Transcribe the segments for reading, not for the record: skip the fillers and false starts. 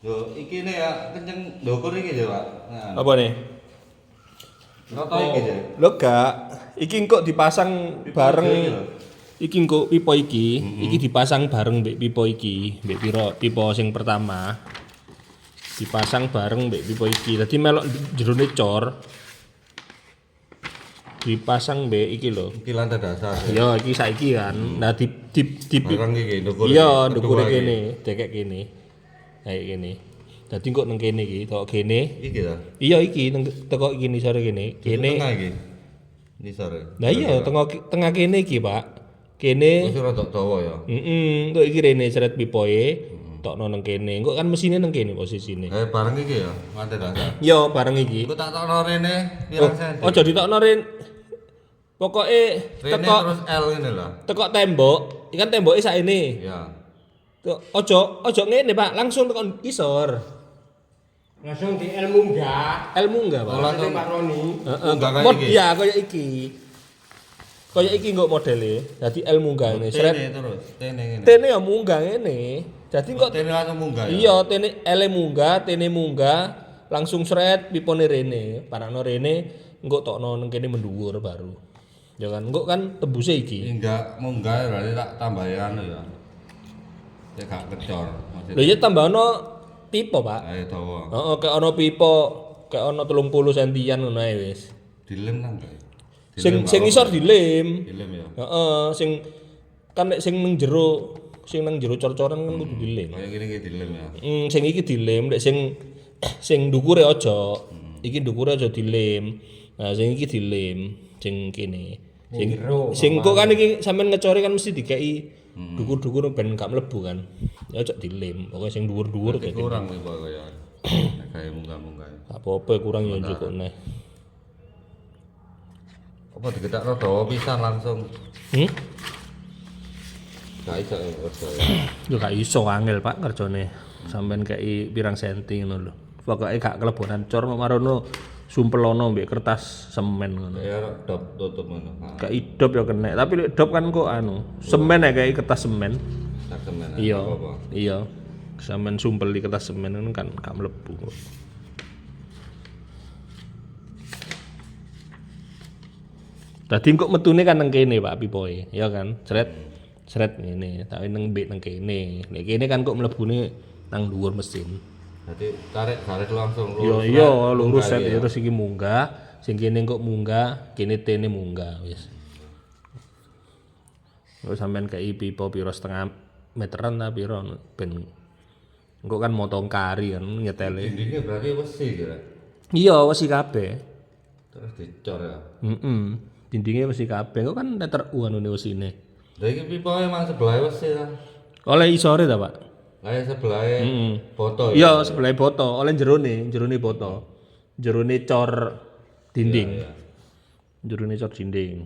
Yo iki ne ya kenceng ndukur iki ya, Pak. Nah. Apa nih? Roto iki ya. Lho gak, iki kok dipasang bareng. Iki kok pipa iki, iki dipasang bareng mbek pipa iki, mbek pipa sing pertama. Dipasang bareng mbek pipa iki. Dadi melok jerone cor. Dipasang mbek iki lho. Iki lantai dasar. Ya, iki saiki kan. Nah di barang iki ndukur. iya, ndukure kene, dekek kene. Kayak kene. Dadi kok nang kene iki, tok kene. Iki ta. Iya iki teko iki nisore kene. Kene tengah iki. Nisore. Nah iya tengah kene iki, Pak. Kene. Wis rada dawa ya. Tok iki rene seret pipoe. Tokno nang kene. Engko kan mesine nang kene posisine. Barang iki ya, lantai dasar. Iya, bareng iki. Engko tak tokno rene pirang senti. Aja ditokno rene. Pokoke Rene terus L ngene lho. teko tembok. Iki kan temboke sakene. Ya. Ojo ngene, Pak. Langsung tekan isor. Langsung di ilmu enggak? Ilmu enggak, Pak? Langsung Pak Roni. Enggak kayak iki. Iya, kaya iki. Kaya iki kok modele. Dadi ilmu enggak ngene. Sret. Tene terus, tene ngene. Tene ya munggah ngene. Dadi kok Tene langsung munggah ya. iya, tene ele munggah, tene munggah, langsung sret pipone rene. Parano rene engko tokno nang kene mendhuwur baru. Ya kan, engko kan tembuse iki. Enggak munggah berarti tak tambahi anu ya. Ya gak kecor. Lho ya tambahno pipa, Pak. Ayo dawa. Heeh, kayak ono pipa, kayak ono 30 sentian ngono ae wis. Dilem nang kae. Sing isor dilem. Dilem ya. Heeh, sing kan nek sing nang jero cor-coran kan kudu dilem. Kayak gini iki dilem ya. Sing iki dilem, nek sing ndukure aja. Iki ndukure aja dilem. Nah, sing iki dilem, sing kene. Sing kok kan iki sampean ngecore kan mesti dikeki dukur-dukur ben gak mlebu kan. Ya aja dilem, pokoke sing dhuwur-dhuwur Berarti kurang nih Pak ya. Nek kayak munggah-munggah. Gak apa-apa kurang ya njukuk neh. Apa digetakno dawa pisan langsung. Gak iso ya kerja ya. Yo gak iso angel Pak kerjane. Sampeyan kei pirang senti ngono lho. Pokoke gak kelebonan cor marono sumpelono mbek kertas semen ngono. Ya dop tutup ngono. Gak idop ya kena. Tapi lek dop kan kok anu, semen ya kayak kertas semen. Tak semen. Iya. Apa? Iya. Semen sumpel di kertas semen kan gak mlebu. Dadi kok metune kan nang kene Pak pipoe, ya kan? Sret ngene, tapi nang mbek nang kene. Nek kene kan kok mlebune nang dhuwur mesin. Jadi tarik garis langsung Yo lurus. iya lurus set ya terus iki munggah, sing kene kok munggah, kene tene munggah wis. Terus sampean kei pipa piro setengah meteran ta piro ben engko kan motong kari kan nyetele. Dindingnya berarti besi kira. Iya wesi kabeh. Terus dicor ya. Dindingnya wesi kabeh. Kok kan letter U anune wesine. Lah iki pipa emang sebelah besi ta. Oleh isore ta, Pak? Lah sebelah foto ya. Iya, sebelah boto, oleh jerone boto. Jerone cor dinding. Iya. Jerone cor dinding.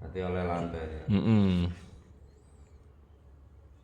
Nanti oleh lantai ya.